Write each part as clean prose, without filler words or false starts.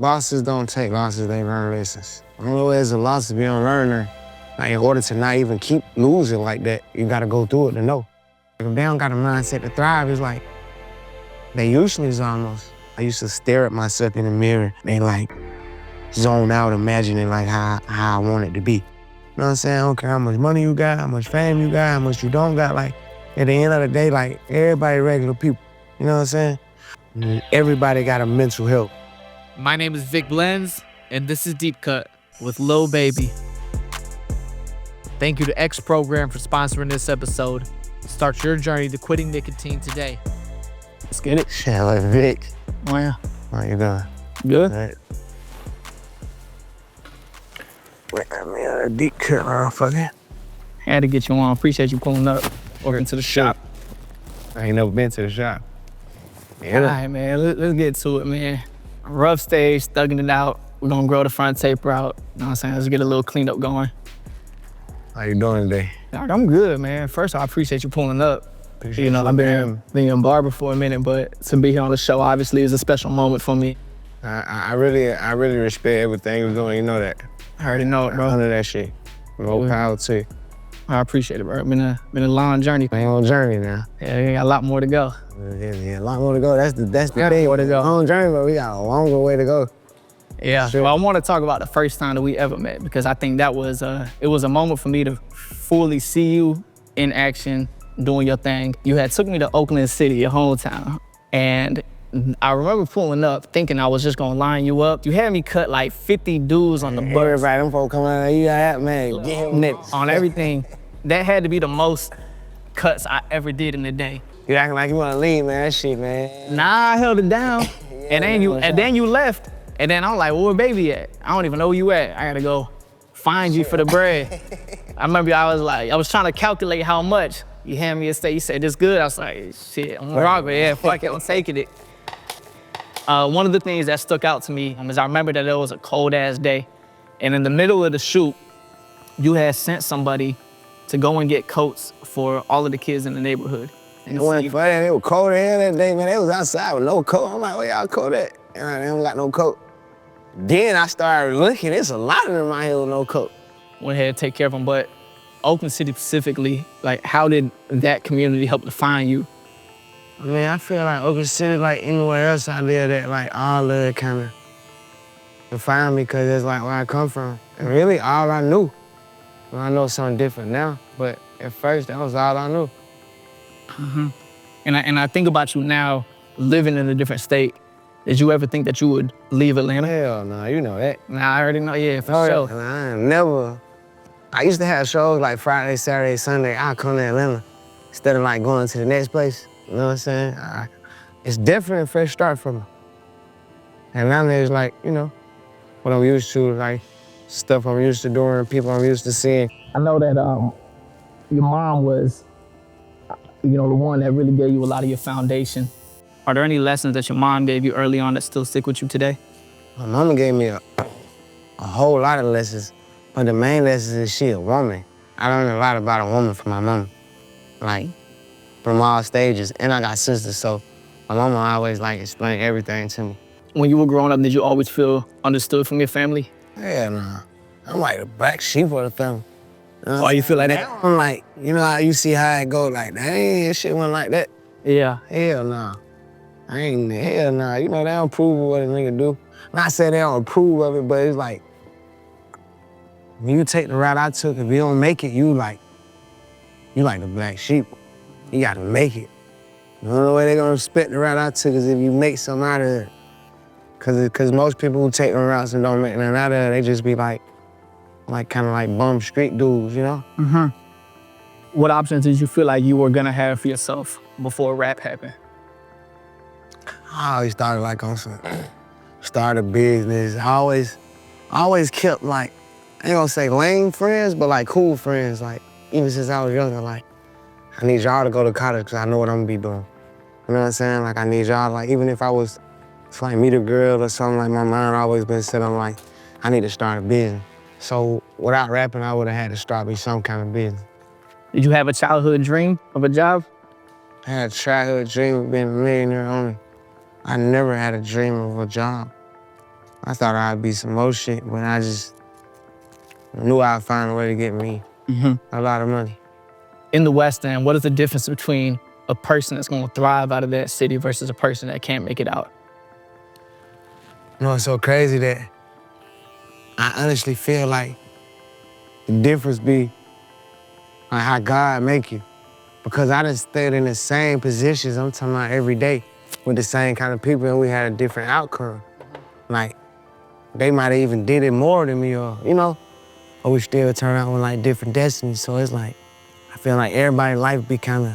Losses don't take losses, they learn lessons. The only way is a loss if you don't learn her. Like, in order to not even keep losing like that, you gotta go through it to know. If they don't got a mindset to thrive, it's like, they usually is almost. I used to stare at myself in the mirror and like zone out, imagining like how I want it to be. You know what I'm saying? I don't care how much money you got, how much fame you got, how much you don't got. Like, at the end of the day, like, everybody regular people. You know what I'm saying? And everybody got a mental health. My name is VicBlends, and this is DeepCut with Lil Baby. Thank you to X Program for sponsoring this episode. Start your journey to quitting nicotine today. Let's get it. Shit, like Vic. Oh, yeah. How you doing? Good. Right. Wait, I mean, a deep cut, motherfucker. Had to get you on. Appreciate you pulling up over into the shop. I ain't never been to the shop. Yeah. All right, man. Let's get to it, man. Rough stage, thugging it out. We're gonna grow the front taper out. You know what I'm saying? Let's get a little cleanup going. How you doing today? I'm good, man. First, I appreciate you pulling up. Appreciate you know, I've been in barber for a minute, but to be here on the show obviously is a special moment for me. I really respect everything you're doing. You know that. I already know it, bro. None of that shit. More power to you. I appreciate it, bro. Been a long journey. Ain't on journey now. Yeah, we got a lot more to go. Yeah, a lot more to go. That's the thing. More to go. Long journey, but we got a longer way to go. Yeah. Sure. Well, I want to talk about the first time that we ever met because I think that was it was a moment for me to fully see you in action, doing your thing. You had took me to Oakland City, your hometown, and I remember pulling up thinking I was just gonna line you up. You had me cut like 50 dudes on the bus. Everybody, them folks coming out, you got that, man. Get him next. On everything. That had to be the most cuts I ever did in a day. You acting like you want to leave, man. That shit, man. Nah, I held it down. Yeah, and then you left. And then I'm like, where Baby at? I don't even know where you at. I gotta go find you for the bread. I remember I was trying to calculate how much. You hand me a steak, you said, this good? I was like, shit, I'm Robert, yeah, fuck it, I'm taking it. One of the things that stuck out to me is I remember that it was a cold ass day. And in the middle of the shoot, you had sent somebody to go and get coats for all of the kids in the neighborhood. It wasn't funny, it was cold in here that day, man. They was outside with no coat. I'm like, where y'all coat at? And they don't got no coat. Then I started looking, there's a lot of them out here with no coat. Went ahead and take care of them, but Oakland City specifically, like how did that community help to find you? I mean, I feel like Oakland City, like anywhere else out there, that like all of it kind of defined me because it's like where I come from. And really all I knew. Well, I know something different now, but at first that was all I knew. Mm-hmm. And I think about you now, living in a different state. Did you ever think that you would leave Atlanta? Hell no, you know that. Nah, I already know, yeah, for sure. Yeah. I used to have shows like Friday, Saturday, Sunday. I'd come to Atlanta instead of like going to the next place. You know what I'm saying? It's different, fresh start for me. Atlanta is like, you know, what I'm used to, like stuff I'm used to doing, people I'm used to seeing. I know that your mom was, the one that really gave you a lot of your foundation. Are there any lessons that your mom gave you early on that still stick with you today? My mama gave me a whole lot of lessons, but the main lesson is she a woman. I learned a lot about a woman from my mama, like from all stages. And I got sisters, so my mama always like explained everything to me. When you were growing up, did you always feel understood from your family? Hell no. I'm like the black sheep of the family. Oh, you feel like that? I'm like, you know how you see how it go, like, dang, shit went like that. Yeah. Hell no. Hell no. You know, they don't approve of what a nigga do. Not say they don't approve of it, but it's like, when you take the route I took, if you don't make it, you like the black sheep. You gotta make it. The only way they gonna respect the route I took is if you make something out of it. Cause most people who take them routes and don't make nothing out of it, they just be like kind of like bum street dudes, you know? Mm-hmm. What options did you feel like you were gonna have for yourself before rap happened? I always started like on some, start a business. I always kept like, I ain't gonna say lame friends, but like cool friends. Like even since I was younger, like I need y'all to go to college because I know what I'm gonna be doing. You know what I'm saying? Like I need y'all, like even if I was to like meet a girl or something, like my mind always been set on like, I need to start a business. So without rapping, I would have had to start me some kind of business. Did you have a childhood dream of a job? I had a childhood dream of being a millionaire only. I never had a dream of a job. I thought I'd be some more shit, but I just knew I'd find a way to get me a lot of money. In the West End, what is the difference between a person that's gonna thrive out of that city versus a person that can't make it out? You know, it's so crazy that I honestly feel like the difference be like how God make you. Because I done stayed in the same positions, I'm talking about every day, with the same kind of people, and we had a different outcome. Like, they might have even did it more than me, or, you know, or we still turn out with like different destinies. So it's like, I feel like everybody's life be kind of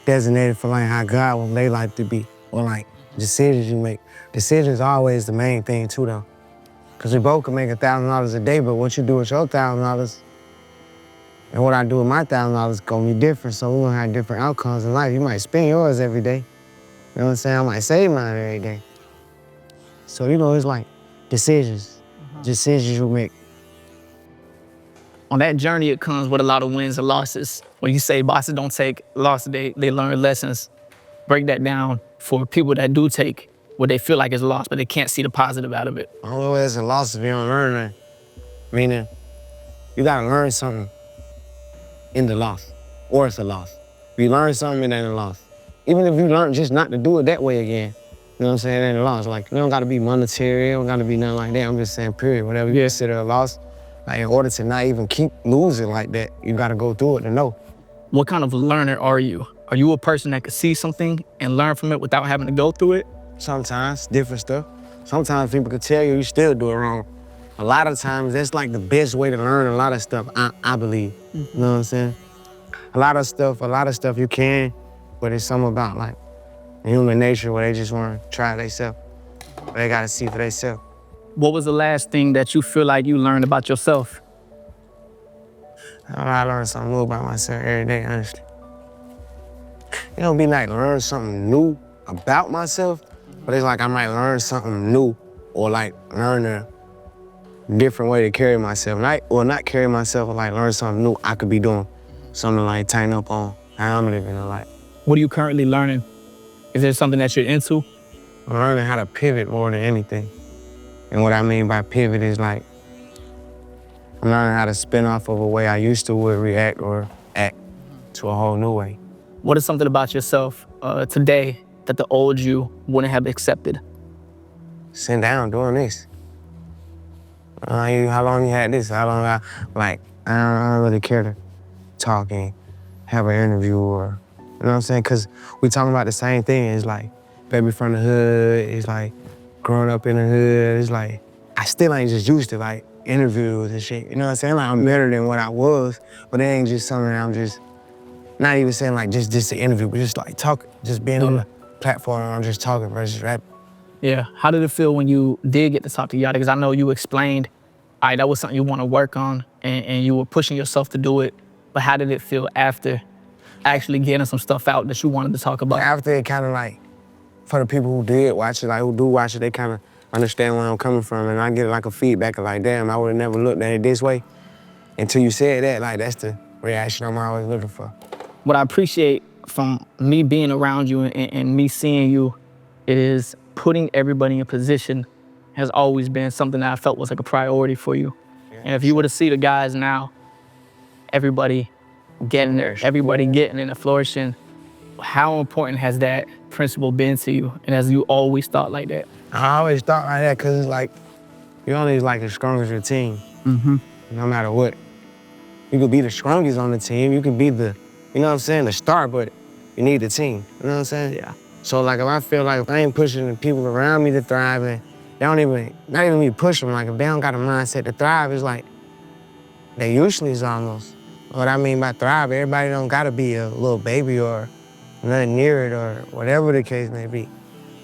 designated for like how God want their life to be, or like decisions you make. Decisions are always the main thing too, though. Because we both can make $1,000 a day, but what you do with your $1,000 and what I do with my $1,000 is gonna be different, so we're gonna have different outcomes in life. You might spend yours every day. You know what I'm saying? I might save mine every day. So, you know, it's like decisions. Decisions you make. On that journey, it comes with a lot of wins and losses. When you say bosses don't take losses, they learn lessons. Break that down for people that do take what they feel like is a loss, but they can't see the positive out of it. The only way it's a loss if you don't learn nothing. Meaning, you gotta learn something in the loss, or it's a loss. If you learn something, it ain't a loss. Even if you learn just not to do it that way again, you know what I'm saying, it ain't a loss. Like, it don't gotta be monetary, it don't gotta be nothing like that. I'm just saying, period. Whatever you consider a loss, like in order to not even keep losing like that, you gotta go through it to know. What kind of learner are you? Are you a person that could see something and learn from it without having to go through it? Sometimes, different stuff. Sometimes people can tell you, you still do it wrong. A lot of times, that's like the best way to learn a lot of stuff, I believe. You know what I'm saying? A lot of stuff you can, but it's something about like human nature where they just want to try it themselves. They gotta see for themselves. What was the last thing that you feel like you learned about yourself? I learn something new about myself every day, honestly. It don't be like learn something new about myself, but it's like I might learn something new or like learn a different way to carry myself. Not carry myself, but like learn something new I could be doing. Something like tighten up on how I'm living a life. What are you currently learning? Is there something that you're into? I'm learning how to pivot more than anything. And what I mean by pivot is like, I'm learning how to spin off of a way I used to would react or act to a whole new way. What is something about yourself today that the old you wouldn't have accepted? Sitting down doing this. How long you had this? How long I don't really care to talk and have an interview or, you know what I'm saying? Cause we talking about the same thing. It's like, baby from the hood, it's like growing up in the hood, it's like, I still ain't just used to like interviews and shit, you know what I'm saying? Like I'm better than what I was, but it ain't just something that I'm just, not even saying like just an interview, but just like talking, just being on the platform and I'm just talking versus rap. Yeah, how did it feel when you did get to talk to Yachty? Because I know you explained, all right, that was something you want to work on and you were pushing yourself to do it, but how did it feel after actually getting some stuff out that you wanted to talk about? After it kind of like, for the people who did watch it, like who do watch it, they kind of understand where I'm coming from and I get like a feedback of like, damn, I would have never looked at it this way. Until you said that, like that's the reaction I'm always looking for. What I appreciate from me being around you and me seeing you is putting everybody in position has always been something that I felt was like a priority for you. Yeah. And if you were to see the guys now, everybody getting there, everybody getting and flourishing, how important has that principle been to you? And has you always thought like that? I always thought like that because it's like, you're only like as strong as your team, no matter what. You could be the strongest on the team, you could be the, you know what I'm saying, the star, but you need the team, you know what I'm saying? Yeah. So like if I feel like if I ain't pushing the people around me to thrive and they don't even, not even me push them, like if they don't got a mindset to thrive, it's like, they useless almost. What I mean by thrive, everybody don't gotta be a little baby or nothing near it or whatever the case may be.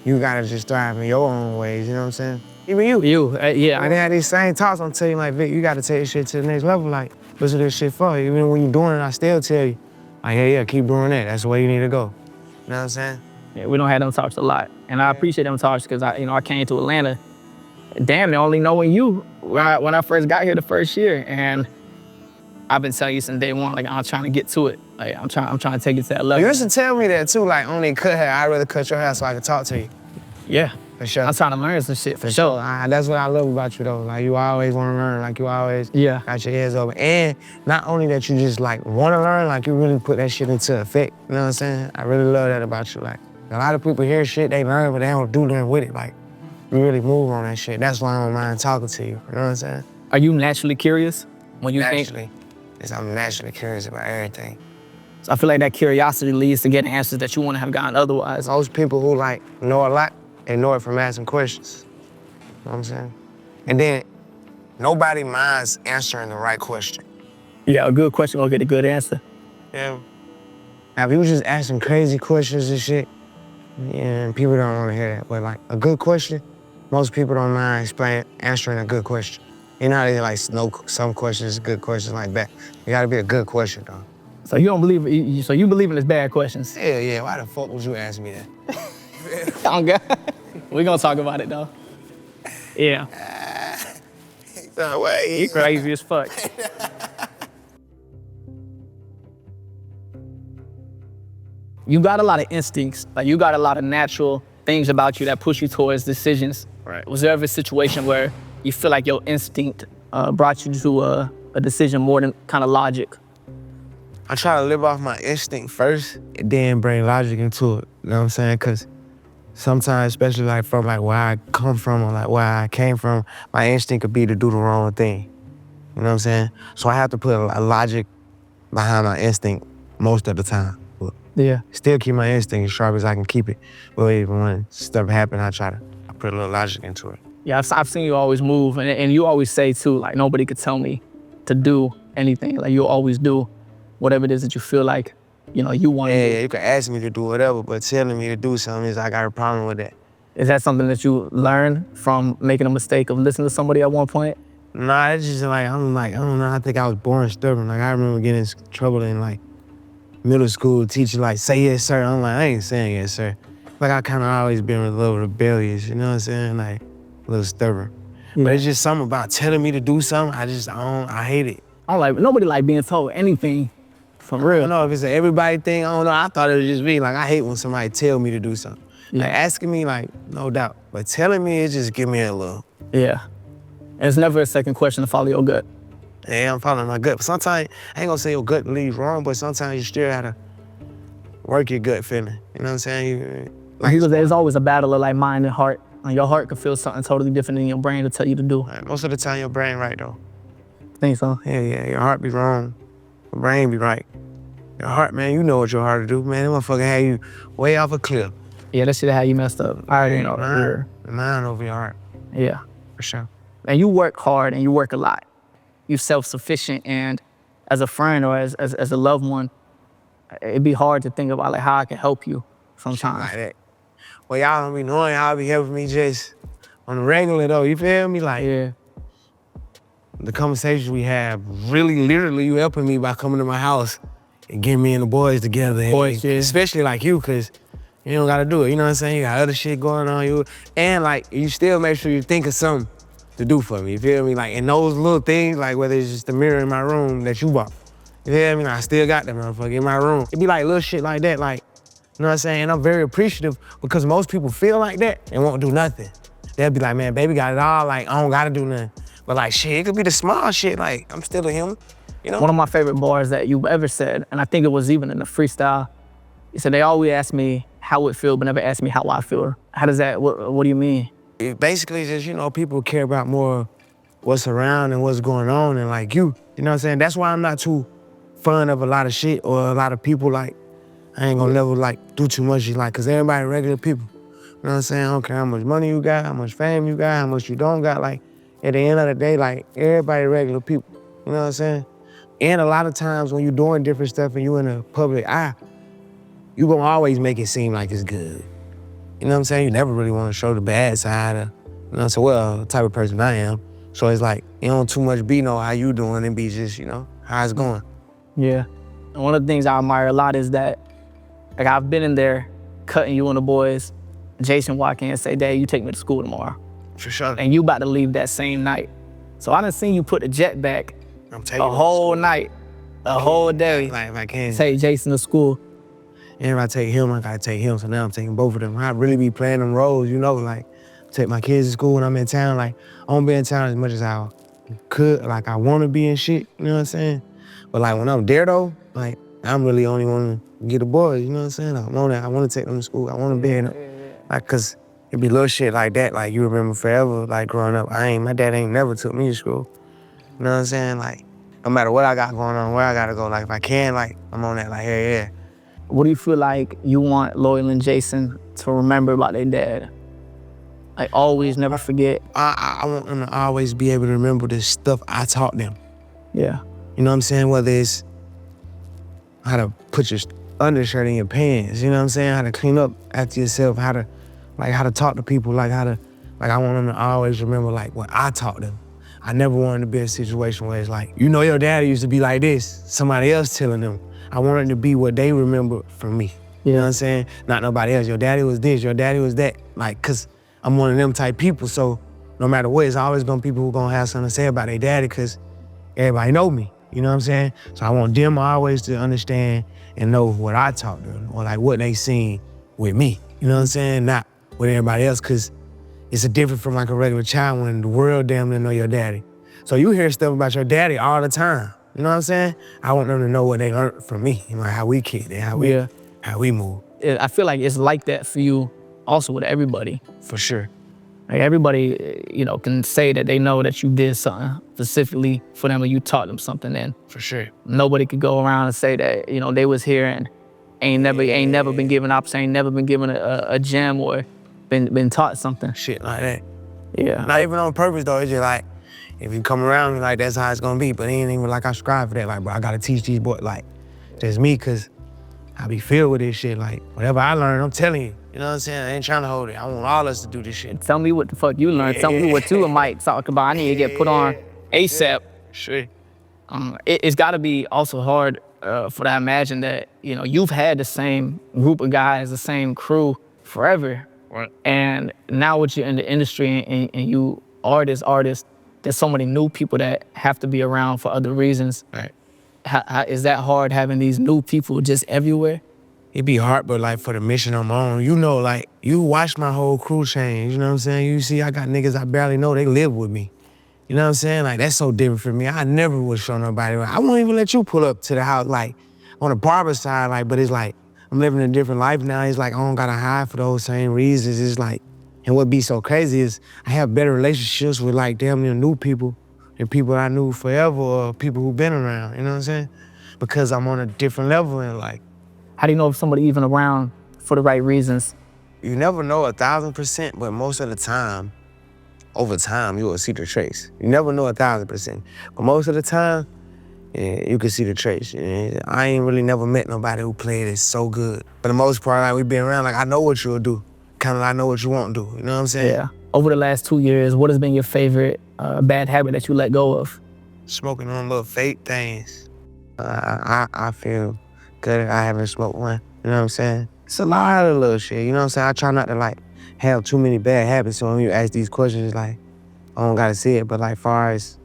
You gotta just thrive in your own ways, you know what I'm saying? Even you. Yeah. I had these same talks, I'm telling you like, Vic, you gotta take this shit to the next level, like, what's this shit for? Even when you're doing it, I still tell you, like, yeah, keep doing that. That's the way you need to go. You know what I'm saying? Yeah, we don't have them talks a lot. And I appreciate them talks because I came to Atlanta, damn, they only knowing you when I first got here the first year. And I've been telling you since day one, like I'm trying to get to it. Like I'm trying to take it to that level. You used to tell me that too, like only cut hair, I'd rather cut your hair so I could talk to you. Yeah. For sure. I'm trying to learn some shit for sure. That's what I love about you though. Like you always want to learn. Like you always got your ears open. And not only that you just like want to learn, like you really put that shit into effect. You know what I'm saying? I really love that about you. Like a lot of people hear shit, they learn, but they don't do nothing with it. Like you really move on that shit. That's why I don't mind talking to you. You know what I'm saying? Are you naturally curious when you Naturally. I'm naturally curious about everything. So I feel like that curiosity leads to getting answers that you wouldn't have gotten otherwise. Those people who like know a lot, they know it from asking questions. You know what I'm saying? And then nobody minds answering the right question. Yeah, a good question will get a good answer. Yeah. Now, if you was just asking crazy questions and shit, yeah, people don't want to hear that. But like a good question, most people don't mind answering a good question. You know how they like some questions, good questions like that. You gotta be a good question though. So you don't believe, so you believe in it's bad questions? Hell yeah, why the fuck would you ask me that? Oh God. We gonna talk about it though. Yeah. No way. You crazy as fuck. You got a lot of instincts, like you got a lot of natural things about you that push you towards decisions. Right. Was there ever a situation where you feel like your instinct brought you to a decision more than kind of logic? I try to live off my instinct first and then bring logic into it. You know what I'm saying? Cause sometimes, especially like from like where I come from or like where I came from, my instinct could be to do the wrong thing. You know what I'm saying? So I have to put a logic behind my instinct most of the time. But Yeah. still keep my instinct as sharp as I can keep it. But even when stuff happens, I put a little logic into it. Yeah, I've seen you always move, and you always say too, like nobody could tell me to do anything. Like you'll always do whatever it is that you feel like, you know, you want to do. Yeah, you can ask me to do whatever, but telling me to do something is I got a problem with that. Is that something that you learned from making a mistake of listening to somebody at one point? Nah, it's just like, I don't know, I think I was born stubborn. Like I remember getting in trouble in like middle school, teacher like, say yes, sir. I'm like, I ain't saying yes, sir. Like I kind of always been a little rebellious, you know what I'm saying? Like a little stubborn. Yeah. But it's just something about telling me to do something, I hate it. Nobody like being told anything for I real. don't know if it's an everybody thing, I don't know. I thought it was just me. Like I hate when somebody tell me to do something. Yeah. Like asking me, like, no doubt. But telling me, it just give me a little. Yeah. And it's never a second question to follow your gut. Yeah, I'm following my gut. But sometimes, I ain't gonna say your gut leads wrong, but sometimes you still gotta work your gut feeling. You know what I'm saying? Because there's always a battle of like mind and heart. And your heart could feel something totally different than your brain to tell you to do. Most of the time, your brain right, though. Think so? Yeah, your heart be wrong. Your brain be right. Your heart, man, you know what your heart to do, man. That motherfucker had you way off a cliff. Yeah, that shit had you messed up. I already know. Mind over your heart. Yeah. For sure. And you work hard and you work a lot. You're self-sufficient, and as a friend or as a loved one, it'd be hard to think about like how I can help you sometimes. Like that. Well, y'all don't be knowing y'all be helping me just on the regular though, you feel me? Like, Yeah. the conversations we have, really, literally, you helping me by coming to my house and getting me and the boys together. Boys, yeah. Especially like you, cause you don't gotta do it, you know what I'm saying? You got other shit going on, and like, you still make sure you think of something to do for me, you feel me? Like, in those little things, like whether it's just the mirror in my room that you bought, you feel me? Like, I still got that motherfucker in my room. It'd be like little shit like that, like, you know what I'm saying? And I'm very appreciative because most people feel like that and won't do nothing. They'll be like, man, baby got it all, like, I don't gotta do nothing. But like, shit, it could be the small shit, like, I'm still a human, you know? One of my favorite bars that you've ever said, and I think it was even in the freestyle, you said, they always ask me how it feel, but never ask me how I feel. How does that, what do you mean? It basically just, you know, people care about more what's around and what's going on and like you know what I'm saying? That's why I'm not too fond of a lot of shit or a lot of people, like, I ain't gonna never like do too much, like, cause everybody regular people. You know what I'm saying? I don't care how much money you got, how much fame you got, how much you don't got, like, at the end of the day, like, everybody regular people, you know what I'm saying? And a lot of times when you're doing different stuff and you in a public eye, you gonna always make it seem like it's good. You know what I'm saying? You never really wanna show the bad side of, you know, so well, the type of person I am. So it's like, you don't too much be know how you doing and be just, you know, how it's going. Yeah. And one of the things I admire a lot is that, like, I've been in there cutting you and the boys. Jason walk in and say, Dad, you take me to school tomorrow. For sure. And you about to leave that same night. So I done seen you put the jet back I'm taking a whole night, a whole day. Like, if I can. Take Jason to school. And if I take him, I gotta take him. So now I'm taking both of them. I really be playing them roles, you know, like, take my kids to school when I'm in town. Like, I don't be in town as much as I could, like I wanna be and shit, you know what I'm saying? But like when I'm there though, like I'm really only wanna get the boys, you know what I'm saying? I wanna take them to school, I wanna be in them. Like, cause it be little shit like that, like you remember forever, like growing up. My dad ain't never took me to school. You know what I'm saying? Like, no matter what I got going on, where I gotta go, like if I can, like I'm on that, like, yeah. What do you feel like you want Loyal and Jason to remember about their dad? Like always, never forget. I want them to always be able to remember the stuff I taught them. Yeah. You know what I'm saying? Whether it's how to put your undershirt in your pants, you know what I'm saying? How to clean up after yourself, how to talk to people, I want them to always remember like what I taught them. I never wanted to be in a situation where it's like, you know your daddy used to be like this, somebody else telling them. I wanted to be what they remember from me. You know what I'm saying? Not nobody else. Your daddy was this, your daddy was that. Like, cause I'm one of them type people, so no matter what, it's always gonna be people who gonna have something to say about their daddy, cause everybody know me, you know what I'm saying? So I want them always to understand and know what I taught them, or like what they seen with me, you know what I'm saying? Not with everybody else, cause it's a different from like a regular child when the world damn near know your daddy. So you hear stuff about your daddy all the time, you know what I'm saying? I want them to know what they learned from me, you know, how we kicked it, how we move. I feel like it's like that for you also with everybody. For sure. Like everybody, you know, can say that they know that you did something specifically for them or you taught them something, and For sure. nobody could go around and say that, you know, they was here and ain't never been given options, ain't never been given a gem or been taught something. Shit like that. Yeah. Not even on purpose though, it's just like, if you come around, like that's how it's gonna be, but it ain't even like I strive for that. Like, bro, I gotta teach these boys, like, just me, cause I be filled with this shit. Like, whatever I learn, I'm telling you. You know what I'm saying? I ain't trying to hold it. I want all us to do this shit. Tell me what the fuck you learned. Tell me what you might talk about. I need to get put on ASAP. Sure. It's gotta be also hard for that. Imagine that, you know, you've had the same group of guys, the same crew forever. Right. And now that you're in the industry and you are this artist, there's so many new people that have to be around for other reasons. Right. How, is that hard having these new people just everywhere? It be hard, but like for the mission I'm on, you know, like you watch my whole crew change, you know what I'm saying? You see I got niggas I barely know, they live with me. You know what I'm saying? Like that's so different for me. I never would show nobody. I won't even let you pull up to the house, like on the barber side, like, but it's like, I'm living a different life now. It's like I don't gotta hide for those same reasons. It's like, and what be so crazy is I have better relationships with like damn near new people than people I knew forever or people who've been around, you know what I'm saying? Because I'm on a different level in life. How do you know if somebody even around for the right reasons? You never know 1,000%, but most of the time, over time, you will see the trace. You never know 1,000%, but most of the time, yeah, you can see the trace. Yeah, I ain't really never met nobody who played it so good. For the most part, like we been around, like I know what you'll do. Kind of I know what you won't do, you know what I'm saying? Yeah. Over the last 2 years, what has been your favorite bad habit that you let go of? Smoking on little fake things. I feel good I haven't smoked one, you know what I'm saying? It's a lot of little shit, you know what I'm saying? I try not to like have too many bad habits, so when you ask these questions, like, I don't gotta see it, but like far as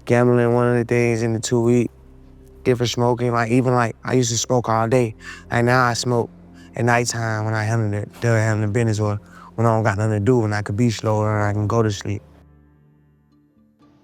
gambling, one of the things in the 2 week, different smoking, like even like I used to smoke all day. Like now I smoke at nighttime when I handle the business or when I don't got nothing to do, when I could be slower and I can go to sleep.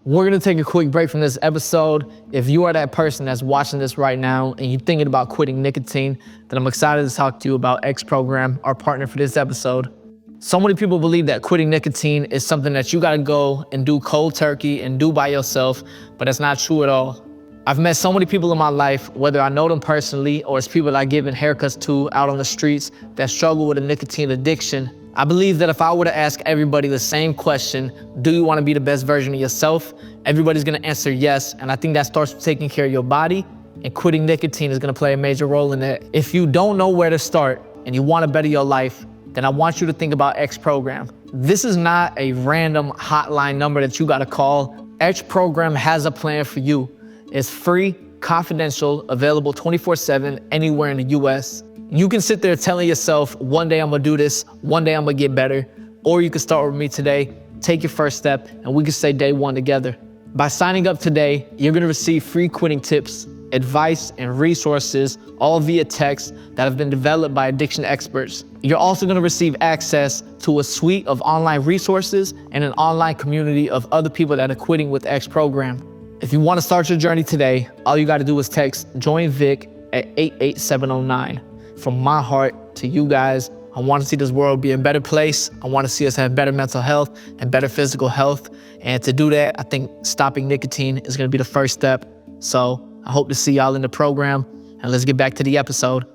We're gonna take a quick break from this episode. If you are that person that's watching this right now and you're thinking about quitting nicotine, then I'm excited to talk to you about X Program, our partner for this episode. So many people believe that quitting nicotine is something that you gotta go and do cold turkey and do by yourself, but that's not true at all. I've met so many people in my life, whether I know them personally or it's people I've given haircuts to out on the streets that struggle with a nicotine addiction. I believe that if I were to ask everybody the same question, do you want to be the best version of yourself? Everybody's gonna answer yes, and I think that starts with taking care of your body, and quitting nicotine is gonna play a major role in that. If you don't know where to start and you wanna better your life, then I want you to think about X Program. This is not a random hotline number that you gotta call. X Program has a plan for you. It's free, confidential, available 24/7 anywhere in the US. You can sit there telling yourself, one day I'm gonna do this, one day I'm gonna get better, or you can start with me today, take your first step, and we can say day one together. By signing up today, you're gonna receive free quitting tips, advice, and resources, all via text that have been developed by addiction experts. You're also gonna receive access to a suite of online resources and an online community of other people that are quitting with the X program. If you wanna start your journey today, all you gotta do is text Join Vic at 88709. From my heart to you guys, I wanna see this world be a better place. I wanna see us have better mental health and better physical health. And to do that, I think stopping nicotine is gonna be the first step. So I hope to see y'all in the program, and let's get back to the episode.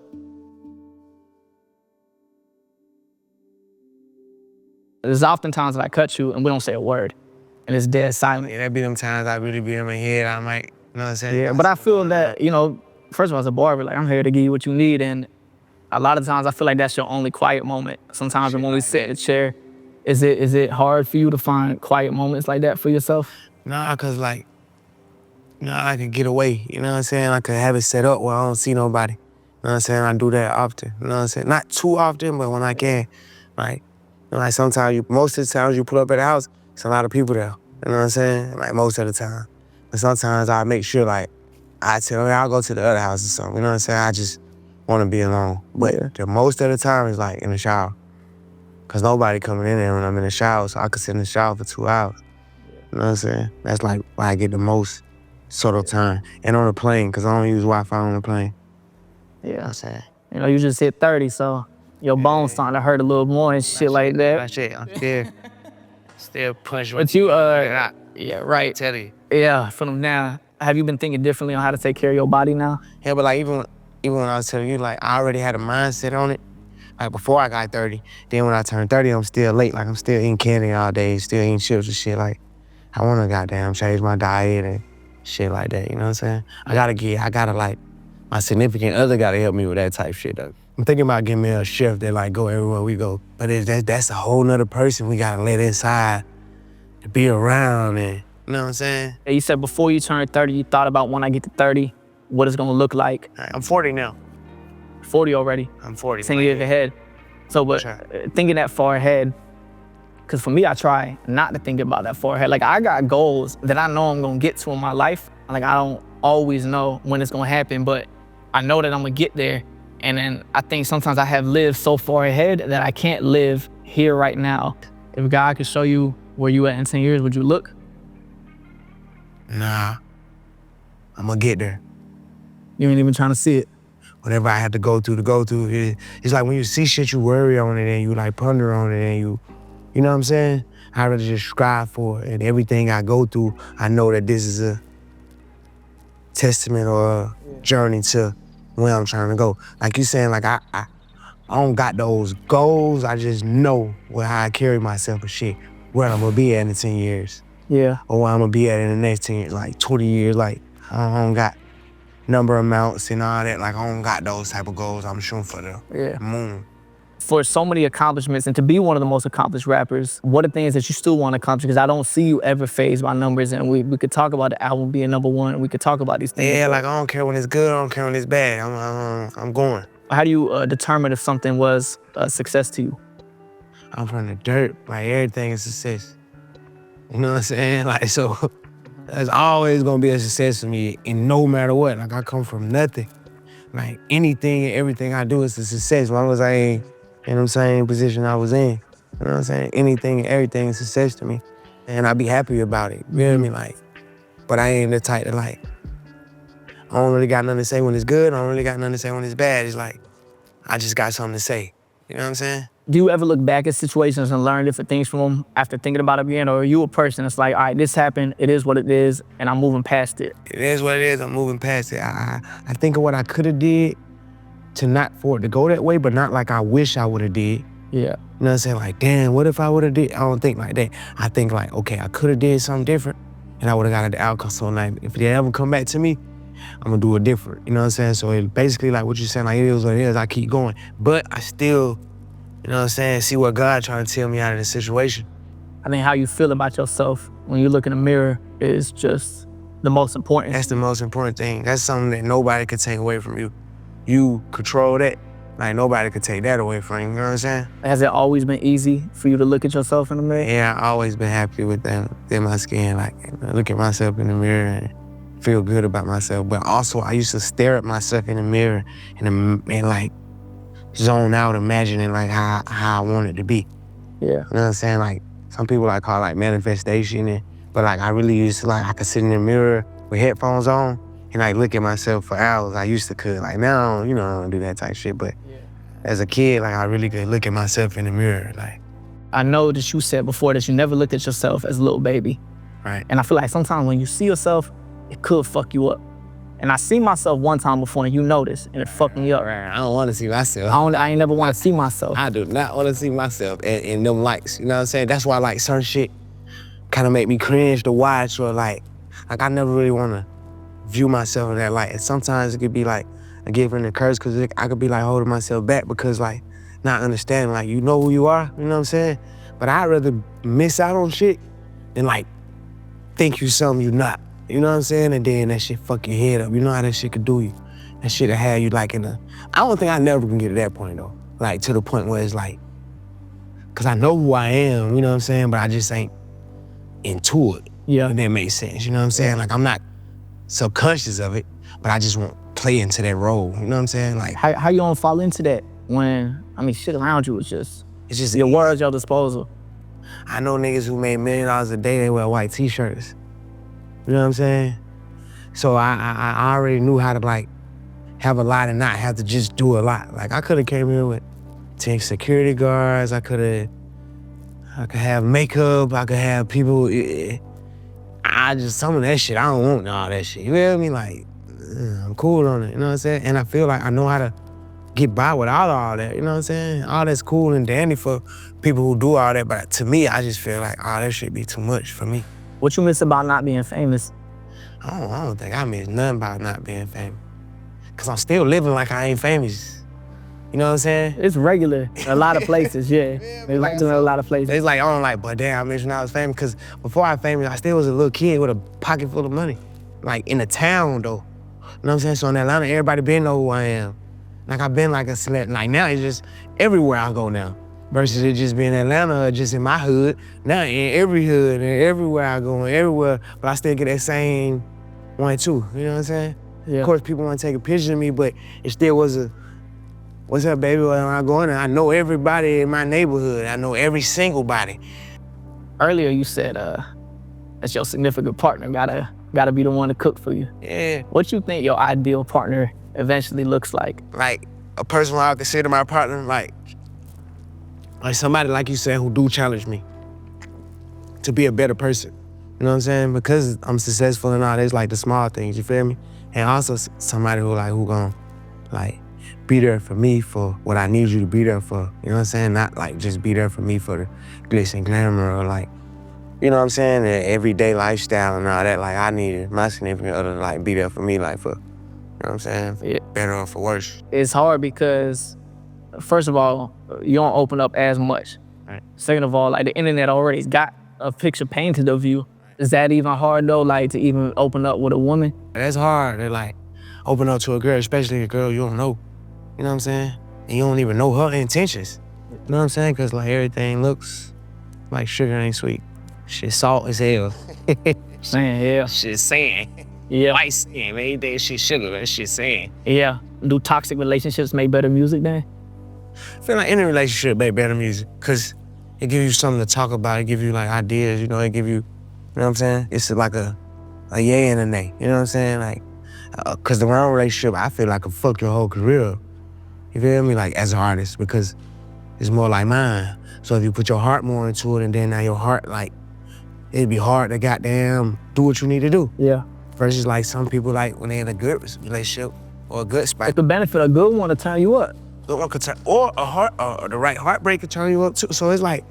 There's often times that I cut you and we don't say a word, and it's dead silent. Yeah, that be them times I really be in my head. I might, you know what I'm saying? Yeah, but I feel that, first of all, as a barber, like I'm here to give you what you need, and a lot of times I feel like that's your only quiet moment. Sometimes when we sit in the chair, is it hard for you to find quiet moments like that for yourself? Nah, cause like, I can get away, you know what I'm saying? I could have it set up where I don't see nobody. You know what I'm saying? I do that often, you know what I'm saying? Not too often, but when I can. Like, sometimes most of the times you pull up at the house, it's a lot of people there. You know what I'm saying? Like most of the time. But sometimes I make sure like, I'll go to the other house or something, you know what I'm saying? I just wanna be alone. But the most of the time is like in the shower. Cause nobody coming in there when I'm in the shower, so I could sit in the shower for 2 hours. You know what I'm saying? That's like why I get the most sort of time. And on the plane, cause I don't use Wi-Fi on the plane. Yeah. You know what I'm saying? You just hit 30, so your bones starting to hurt a little more and shit like that. That shit, I'm still punching. But you, yeah, right. Tell you. Yeah, from now, have you been thinking differently on how to take care of your body now? Yeah, but like even when I was telling you, like I already had a mindset on it. Like before I got 30, then when I turned 30, I'm still late. Like I'm still eating candy all day, still eating chips and shit. Like I wanna goddamn change my diet and shit like that, you know what I'm saying? I gotta like, my significant other gotta help me with that type shit though. I'm thinking about getting me a chef that like go everywhere we go. But that's a whole nother person we gotta let inside to be around and, you know what I'm saying? You said before you turned 30, you thought about when I get to 30, what it's gonna look like. I'm 40 now. 40 already. I'm 40. 10 years ahead. So, but thinking that far ahead, because for me, I try not to think about that far ahead. Like I got goals that I know I'm gonna get to in my life. Like I don't always know when it's gonna happen, but I know that I'm gonna get there. And then I think sometimes I have lived so far ahead that I can't live here right now. If God could show you where you at in 10 years, would you look? Nah, I'm gonna get there. You ain't even trying to see it. Whatever I had to go through, it's like when you see shit, you worry on it and you like ponder on it and you know what I'm saying? I rather just strive for it. And everything I go through, I know that this is a testament or a journey to where I'm trying to go. Like you saying, like I don't got those goals. I just know how I carry myself and shit, where I'm gonna be at in 10 years. Yeah. Or where I'm gonna be at in the next 10 years, like 20 years. Like I don't got number amounts and all that. Like I don't got those type of goals. I'm shooting for the moon. For so many accomplishments and to be one of the most accomplished rappers, what are things that you still want to accomplish? Because I don't see you ever phased by numbers, and we could talk about the album being #1. We could talk about these things. Yeah, like I don't care when it's good, I don't care when it's bad. I'm going. How do you determine if something was a success to you? I'm from the dirt. Like everything is success. You know what I'm saying? Like so, that's always gonna be a success for me, and no matter what. Like I come from nothing. Like anything and everything I do is a success, as long as I ain't in the same position I was in. You know what I'm saying? Anything and everything is success to me. And I be happy about it. You know what I mean? Like, but I ain't the type to like, I don't really got nothing to say when it's good. I don't really got nothing to say when it's bad. It's like, I just got something to say. You know what I'm saying? Do you ever look back at situations and learn different things from them after thinking about it again? Or are you a person that's like, all right, this happened, it is what it is, and I'm moving past it? It is what it is, I'm moving past it. I think of what I could have did to not for it to go that way, but not like I wish I would have did. Yeah. You know what I'm saying? Like, damn, what if I would have did? I don't think like that. I think like, okay, I could have did something different and I would have got the outcome. So like, if they ever come back to me, I'm gonna do it different. You know what I'm saying? So it basically like what you're saying, like it is what it is, I keep going. But I still, you know what I'm saying, see what God trying to tell me out of the situation. I think how you feel about yourself when you look in the mirror is just the most important. That's the most important thing. That's something that nobody could take away from you. You control that. Like nobody could take that away from you, you know what I'm saying? Has it always been easy for you to look at yourself in the mirror? Yeah, I always been happy with that in my skin. Like, look at myself in the mirror and feel good about myself. But also I used to stare at myself in the mirror and like zone out imagining like how I want it to be. Yeah. You know what I'm saying? Like some people like call it like manifestation, but like I really used to like I could sit in the mirror with headphones on and like look at myself for hours. I used to could. Like now, you know, I don't do that type shit. But as a kid, like I really could look at myself in the mirror. Like I know that you said before that you never looked at yourself as Lil Baby. right. And I feel like sometimes when you see yourself, it could fuck you up. And I seen myself one time before and you noticed and it fucked me up. Right. I don't want to see myself. I ain't never want to see myself. I do not want to see myself in them lights. You know what I'm saying? That's why like certain shit kind of make me cringe to watch, or like I never really want to view myself in that light. And sometimes it could be like a gift and a curse, because I could be like holding myself back because like not understanding, like you know who you are, you know what I'm saying? But I'd rather miss out on shit than like think you something you not. You know what I'm saying? And then that shit fuck your head up. You know how that shit could do you. That shit'll have you like in a, I don't think I never can get to that point though. Like to the point where it's like, cause I know who I am, you know what I'm saying? But I just ain't into it. Yeah. If that makes sense, you know what I'm saying? Like I'm not subconscious of it, but I just won't play into that role. You know what I'm saying? Like How you gonna fall into that when, I mean, shit around you is just, it's just your world's your disposal. I know niggas who made $1 million a day, they wear white t-shirts. You know what I'm saying? So I already knew how to like have a lot and not have to just do a lot. Like I could have came here with 10 security guards. I could have makeup. I could have people. Some of that shit, I don't want all that shit. You feel me? Like, I'm cool on it, you know what I'm saying? And I feel like I know how to get by without all that, you know what I'm saying? All that's cool and dandy for people who do all that, but to me, I just feel like, oh, that shit be too much for me. What you miss about not being famous? I don't think I miss nothing about not being famous. Cause I'm still living like I ain't famous. You know what I'm saying? It's regular in a lot of places, yeah. They like to know a lot of places. It's like, I don't like, but damn, I miss when I was famous. Cause before I was famous, I still was a little kid with a pocket full of money. Like in the town though. You know what I'm saying? So in Atlanta, everybody been know who I am. Like I've been like a celeb. Like now it's just everywhere I go now. Versus it just being Atlanta or just in my hood. Now in every hood and everywhere I go and everywhere, but I still get that same one too. You know what I'm saying? Yeah. Of course, people want to take a picture of me, but it still was a, what's up, baby? When I go in there, I know everybody in my neighborhood. I know every single body. Earlier you said that's your significant partner gotta be the one to cook for you. Yeah. What you think your ideal partner eventually looks like? Like a person I would consider my partner, like somebody like you said who do challenge me to be a better person. You know what I'm saying? Because I'm successful and all that, it's like the small things, you feel me? And also somebody who gonna like be there for me for what I need you to be there for. You know what I'm saying? Not like just be there for me for the glitz and glamour or like, you know what I'm saying? The everyday lifestyle and all that. Like I needed my significant other to like be there for me, like for, you know what I'm saying? For better or for worse. It's hard because, first of all, you don't open up as much. Right. Second of all, like the internet already's got a picture painted of you. Is that even hard though, like to even open up with a woman? That's hard to like open up to a girl, especially a girl you don't know. You know what I'm saying? And you don't even know her intentions. You know what I'm saying? Cause like everything looks like sugar ain't sweet. Shit salt as hell. Man, yeah. Shit sand. Yeah. White sand, man. Everything shit sugar, that shit sand. Yeah. Do toxic relationships make better music then? I feel like any relationship make better music, cause it gives you something to talk about. It give you like ideas, you know, it give you, you know what I'm saying? It's like a yay and a nay, you know what I'm saying? Like, cause the wrong relationship, I feel like could fuck your whole career. You feel me? Like as an artist, because it's more like mine. So if you put your heart more into it and then now your heart, like, it'd be hard to goddamn do what you need to do. Yeah. Versus like some people like when they're in a good relationship or a good spot. It could benefit a good one to turn you up. Or the right heartbreak could turn you up too. So it's like,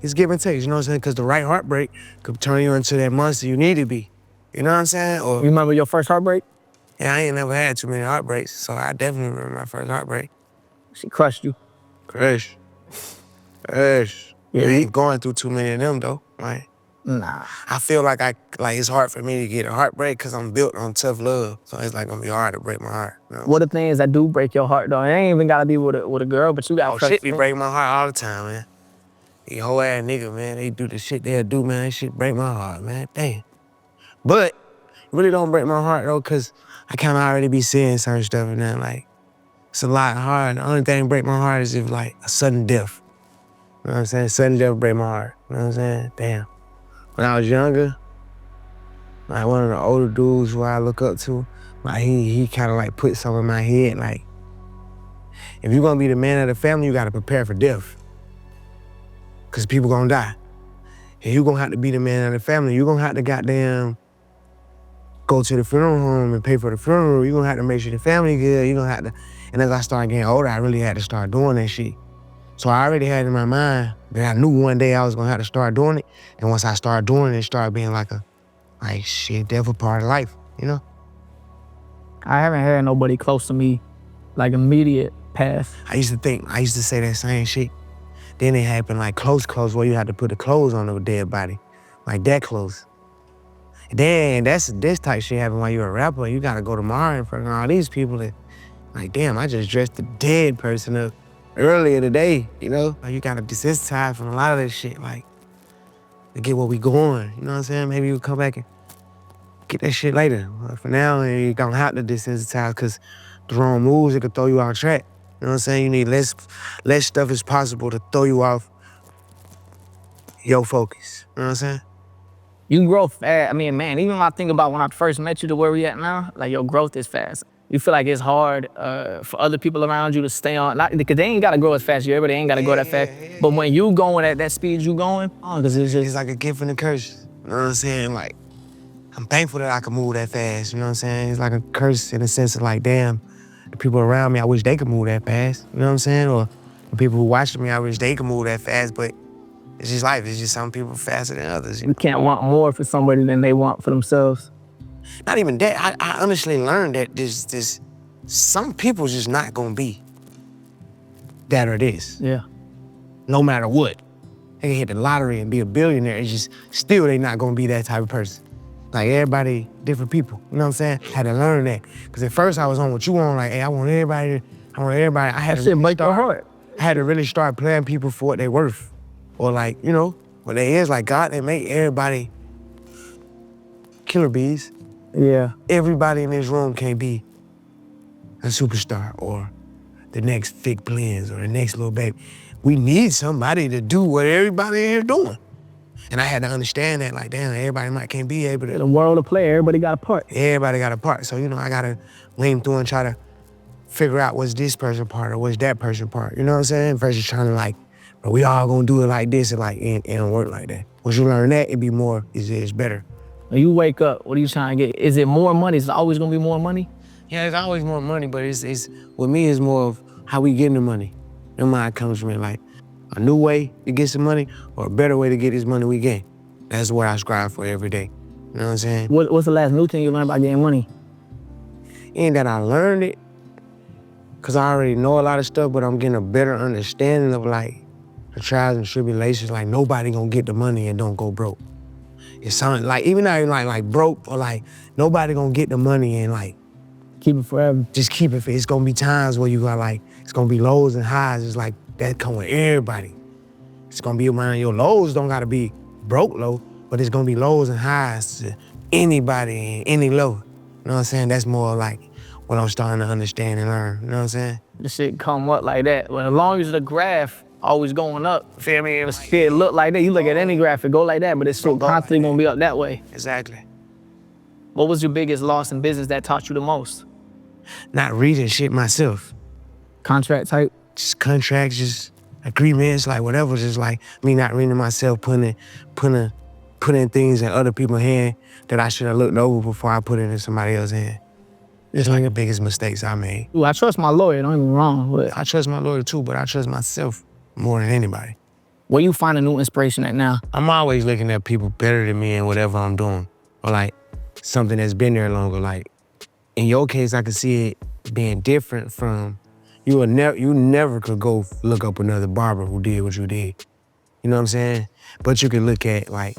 it's give and take, you know what I'm saying? Because the right heartbreak could turn you into that monster you need to be. You know what I'm saying? Or, You remember your first heartbreak? yeah, I ain't never had too many heartbreaks, so I definitely remember my first heartbreak. She crushed you. Crush. Yeah. You ain't going through too many of them though, right? Nah. I feel like it's hard for me to get a heartbreak because I'm built on tough love. So it's like gonna be hard to break my heart. You know? What are things that do break your heart though? It ain't even gotta be with a girl, but you got Oh, shit be breaking my heart all the time, man. These whole ass nigga, man, they do the shit they'll do, man. That shit break my heart, man. Damn. But really don't break my heart though, cause I kind of already be seeing certain stuff and then like, it's a lot hard. The only thing break my heart is if like a sudden death. You know what I'm saying? Sudden death break my heart. You know what I'm saying? Damn. When I was younger, like one of the older dudes who I look up to, like he kind of like put something in my head, like, if you're gonna be the man of the family, you gotta prepare for death. Cause people gonna die. And you gonna have to be the man of the family. You gonna have to goddamn go to the funeral home and pay for the funeral. You gonna have to make sure the family good. You gonna have to, and as I started getting older, I really had to start doing that shit. So I already had in my mind that I knew one day I was gonna have to start doing it. And once I started doing it, it started being like shit, death a part of life, you know? I haven't had nobody close to me, like immediate pass. I used to say that same shit. Then it happened like close where you had to put the clothes on the dead body, like that close. And then this type shit happen while you're a rapper. You gotta go tomorrow in front of all these people that, like, damn, I just dressed the dead person up earlier today, you know? Like, you gotta desensitize from a lot of this shit, like, to get where we going, you know what I'm saying? Maybe you'll come back and get that shit later. But for now, you gonna have to desensitize because the wrong moves, it could throw you off track. You know what I'm saying? You need less stuff as possible to throw you off your focus. You know what I'm saying? You grow fast. I mean, man, even when I think about when I first met you to where we at now, like your growth is fast. You feel like it's hard for other people around you to stay on, because they ain't gotta grow as fast. Everybody ain't gotta go that fast. But when you going at that speed you going, because it's like a gift and a curse. You know what I'm saying? Like, I'm thankful that I can move that fast. You know what I'm saying? It's like a curse in the sense of like, damn, the people around me, I wish they could move that fast. You know what I'm saying? Or the people who watching me, I wish they could move that fast. But it's just life. It's just some people faster than others. you can't want more for somebody than they want for themselves. Not even that. I honestly learned that this some people just not gonna be that or this. Yeah. No matter what. They can hit the lottery and be a billionaire. It's just still they not gonna be that type of person. Like everybody, different people. You know what I'm saying? Had to learn that. Cause at first I was on what you want, like, hey, I want everybody. I had to break your heart. I had to really start playing people for what they worth. Or like, you know, what they is. Like God, they make everybody killer bees. Yeah. Everybody in this room can't be a superstar or the next VicBlends or the next Lil Baby. We need somebody to do what everybody in here doing. And I had to understand that, like, damn, everybody can't be able to. The world of play, everybody got a part. Everybody got a part. So, you know, I gotta lean through and try to figure out what's this person part or what's that person part. You know what I'm saying? Versus trying to like, bro, we all gonna do it like this and like, it don't work like that. Once you learn that, it be more, it's better. When you wake up, what are you trying to get? Is it more money? Is it always gonna be more money? Yeah, it's always more money, but it's with me, it's more of how we getting the money. Your mind comes from it, like a new way to get some money or a better way to get this money we get. That's what I strive for every day. You know what I'm saying? What's the last new thing you learned about getting money? Ain't that I learned it, because I already know a lot of stuff, but I'm getting a better understanding of like the trials and tribulations. Like nobody gonna get the money and don't go broke. It's something like, even though like broke or like nobody gonna get the money and like keep it forever. Just keep it. It's gonna be times where you got like, it's gonna be lows and highs. It's like that come with everybody. It's gonna be around your lows. Don't gotta be broke low, but it's gonna be lows and highs to anybody in any low. You know what I'm saying? That's more like what I'm starting to understand and learn. You know what I'm saying? The shit come up like that. Well, as long as the graph always going up, Feel me? the shit look like that. You look at any graph, it go like that, but it's still constantly gonna be up that way. Exactly. What was your biggest loss in business that taught you the most? Not reading shit myself. Contract type? Just contracts, just agreements, like whatever. Just like me not reading myself, putting things in other people's hand that I should have looked over before I put it in somebody else's hand. It's like the biggest mistakes I made. Ooh, I trust my lawyer, don't get me wrong, but I trust my lawyer too, but I trust myself more than anybody. where you find a new inspiration at now? I'm always looking at people better than me in whatever I'm doing, or like something that's been there longer. Like in your case, I could see it being different from you never could go look up another barber who did what you did. You know what I'm saying? But you can look at like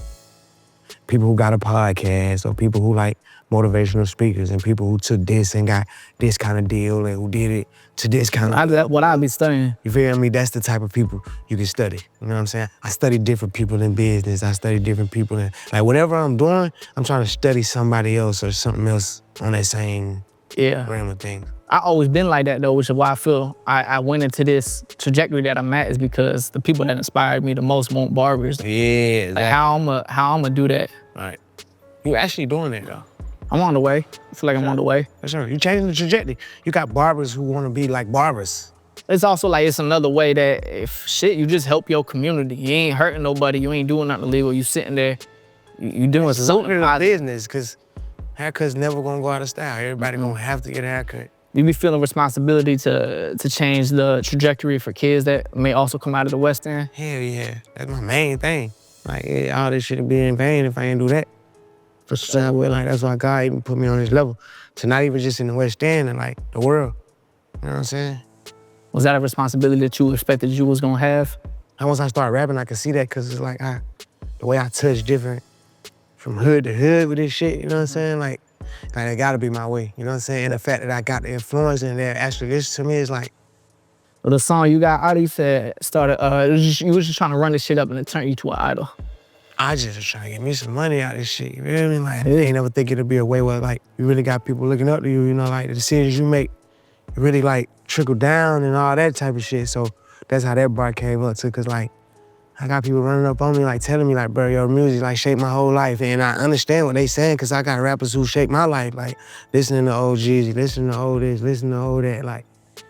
people who got a podcast or people who like motivational speakers and people who took this and got this kind of deal and who did it to this kind of. That's what I be studying. You feel me? That's the type of people you can study. You know what I'm saying? I study different people in business. I study different people in, like whatever I'm doing, I'm trying to study somebody else or something else on that same realm of things. I always been like that though, which is why I feel I went into this trajectory that I'm at is because the people that inspired me the most want barbers. Yeah, exactly. Like how I'ma do that. Right. You actually doing that though. I'm on the way. I feel like I'm on the way. That's right. You changing the trajectory. You got barbers who want to be like barbers. It's also like it's another way that if shit, you just help your community. You ain't hurting nobody. You ain't doing nothing illegal. You sitting there, you doing something in the business, because haircuts never gonna go out of style. Everybody gonna have to get a haircut. You be feeling responsibility to change the trajectory for kids that may also come out of the West End? Hell yeah, that's my main thing. Like all this shit would be in vain if I ain't do that. For sure, like that's why God even put me on this level. To not even just in the West End and like the world. You know what I'm saying? Was that a responsibility that you expected you was gonna have? And once I started rapping, I could see that because it's like the way I touch different from hood to hood with this shit, you know what I'm saying? Like it gotta be my way, you know what I'm saying? And the fact that I got the influence and they're actually listening to me is like. Well, the song you got out of, you said, started, you was just trying to run this shit up and it turned you to an idol. I just was trying to get me some money out of this shit, you feel me? Like, I ain't never think it'd be a way where, like, you really got people looking up to you, you know, like, the decisions you make really, like, trickle down and all that type of shit. So that's how that bar came up, too, because, like, I got people running up on me, like, telling me, like, bro, your music, like, shaped my whole life. And I understand what they saying, because I got rappers who shaped my life, like, listening to old Jeezy, listening to old this, listening to old that, like,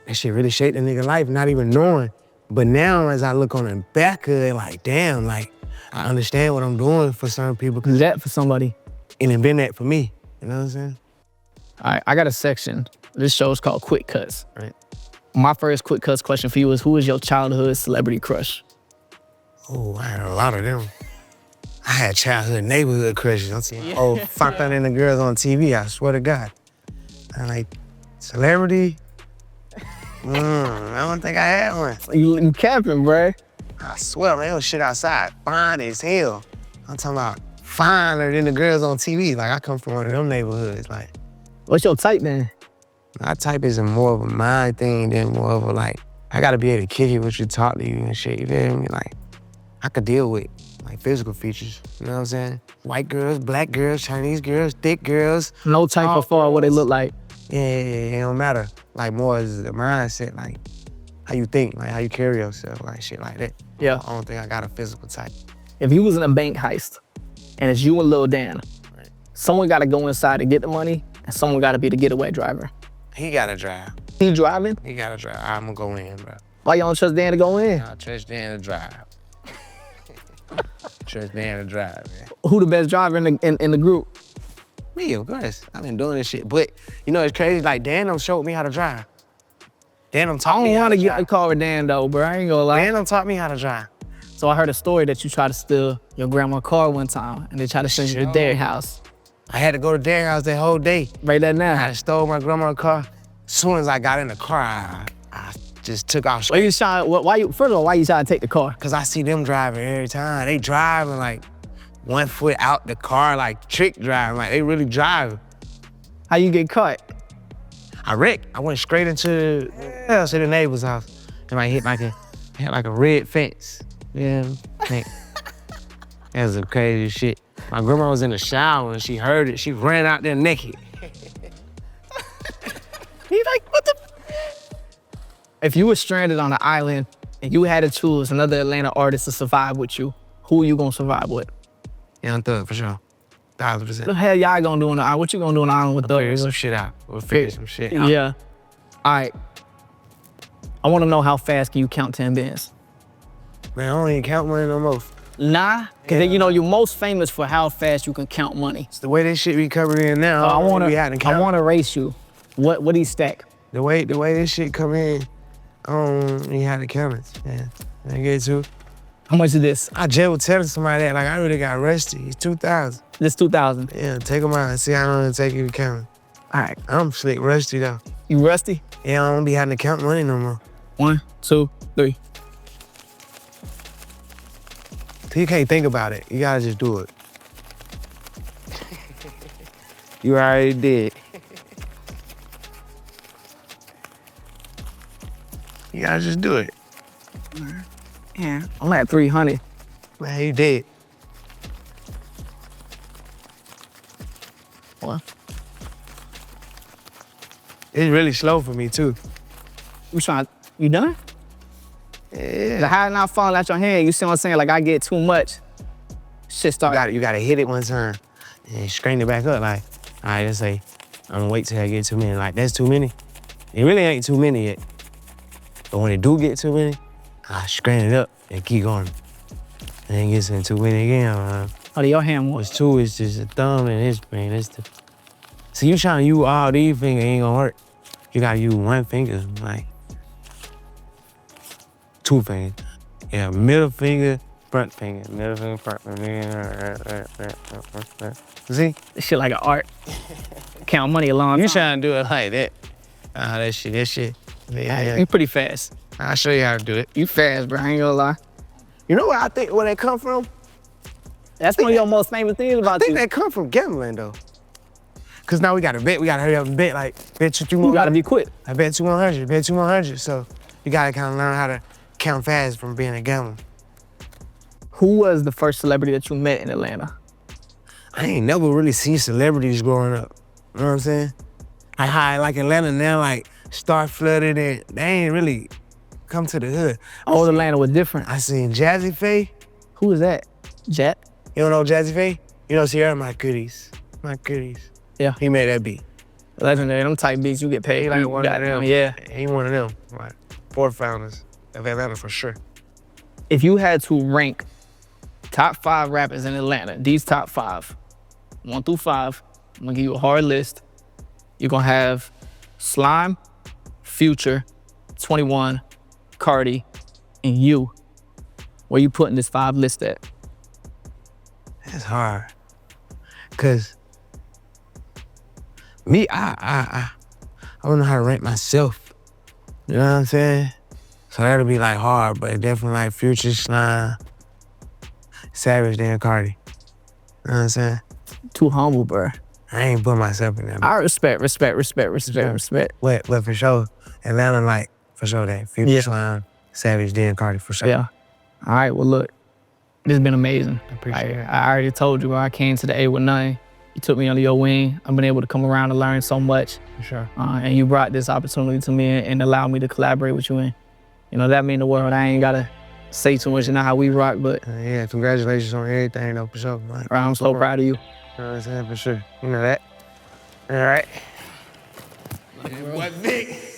that shit really shaped a nigga life, not even knowing. But now, as I look on the back of it, like, damn, like, I understand what I'm doing for certain people. Is that for somebody? And it been that for me, you know what I'm saying? All right, I got a section. This show is called Quick Cuts. Right. My first Quick Cuts question for you is, who is your childhood celebrity crush? Oh, I had a lot of them. I had childhood neighborhood crushes. I'm saying, fucked out in the girls on TV, I swear to God. I like, celebrity? I don't think I had one. You capping, bruh. I swear, man, it was shit outside, fine as hell. I'm talking about finer than the girls on TV. Like, I come from one of them neighborhoods, like. What's your type, man? My type is more of a mind thing than more of a, like, I gotta be able to kick it with you, talk to you and shit, you feel me? Like, I could deal with, like, physical features, you know what I'm saying? White girls, black girls, Chinese girls, thick girls. No type of far what they look like. Yeah, it don't matter. Like, more is the mindset, like, how you think, like, how you carry yourself, like, shit like that. Yeah. I don't think I got a physical type. If you was in a bank heist, and it's you and Lil Dan, Right. someone gotta go inside to get the money, and someone gotta be the getaway driver. He gotta drive. He driving? He gotta drive. I'm gonna go in, bro. Why you don't trust Dan to go in? I trust Dan to drive. Trust Dan to drive, man. Who the best driver in the group? Me, of course. I've been doing this shit. But, you know, it's crazy. Like, Dan done showed me how to drive. Dan done taught me how to drive. I don't want to get in the car with Dan, though, bro. I ain't gonna lie. Dan done taught me how to drive. So I heard a story that you tried to steal your grandma's car one time, and they tried to send you to their house. I had to go to their house that whole day. Right there now. I stole my grandma's car. As soon as I got in the car, I just took off. Why you trying? First of all, why you trying to take the car? Cause I see them driving every time. They driving like 1 foot out the car, like trick driving. Like they really driving. How you get caught? I wrecked. I went straight into the neighbor's house, and I hit like a red fence. Yeah, that was some crazy shit. My grandma was in the shower and she heard it. She ran out there naked. He like, what the? If you were stranded on an island and you had to choose another Atlanta artist to survive with you, who you gonna survive with? Young Thug, for sure. 1,000%. What the hell y'all gonna do on the island? What you gonna do on the island with Thug? Figure some shit out. We'll figure some shit out. Yeah. All right. I wanna know how fast can you count 10 bands? Man, I don't even count money no more. Nah, cause you know you're most famous for how fast you can count money. It's the way this shit be covered in now. I wanna race you. What do you stack? The way this shit come in, I don't even have to count it. Yeah, I get to. How much is this? I just was telling somebody that, like, I really got rusty. It's 2,000. This 2,000. Yeah, take them out and see how long it take you to count. All right. I'm slick rusty though. You rusty? Yeah, I don't be having to count money no more. 1, 2, 3. You can't think about it. You gotta just do it. You already did. You gotta just do it. Yeah, I'm at 300. Man, you did. What? It's really slow for me too. You done? Yeah. The how not falling out your hand, you see what I'm saying? Like I get too much. Shit start. You gotta hit it one time and straighten it back up. Like, all right, let's say, I'm gonna wait till I get too many. Like, that's too many. It really ain't too many yet. But when it do get too many, I straighten it up and keep going. And then it gets in too many again. Oh, your hand was. What's two is just a thumb and this man. See, you trying to use all these fingers, ain't gonna work. You gotta use one finger, like, two fingers. Yeah, middle finger, front finger, middle finger, front finger. See? This shit like an art. Count money a long time. You trying to do it like that. That shit. Yeah. You pretty fast. I'll show you how to do it. You fast, bro. I ain't gonna lie. You know where I think where that come from? That's one of your most famous things I about think you. that come from gambling though. Cause now we gotta bet. We gotta hurry up and bet. Like, bet you 200. You gotta be quick. I bet you 100. Bet you 100. So you gotta kind of learn how to count fast from being a gambler. Who was the first celebrity that you met in Atlanta? I ain't never really seen celebrities growing up. You know what I'm saying? Like Atlanta now, like star flooded and they ain't really come to the hood. Old Atlanta was different. I seen Jazzy Faye. Who was that? Jet? You don't know Jazzy Faye? You know Sierra My Goodies. My Goodies. Yeah. He made that beat. Legendary. Them type beats you get paid. Like You one got of them. Yeah. He one of them. Like, fourth founders of Atlanta for sure. If you had to rank top 5 rappers in Atlanta, these top 5, 1 through 5, I'm gonna give you a hard list. You're gonna have Slime, Future, 21, Cardi, and you. Where you putting this 5 list at? That's hard. Cause me, I don't know how to rank myself. You know what I'm saying? So that'll be like hard, but definitely like Future, Slime, Savage, then Cardi. You know what I'm saying? Too humble, bro. I ain't put myself in that. I respect. What for sure? Atlanta, like, for sure that. Future, Yeah. Slime, Savage, then Cardi, for sure. Yeah. All right, well, look, this has been amazing. I appreciate it. I already told you, bro, I came to the A with nothing. You took me under your wing. I've been able to come around and learn so much. For sure. And you brought this opportunity to me and allowed me to collaborate with you. And, you know, that mean the world. I ain't got to say too much, you know how we rock, but Yeah, congratulations on everything, though, for sure. Like, I'm so proud of you. You know what I'm saying? For sure. You know that. All right. What Vic?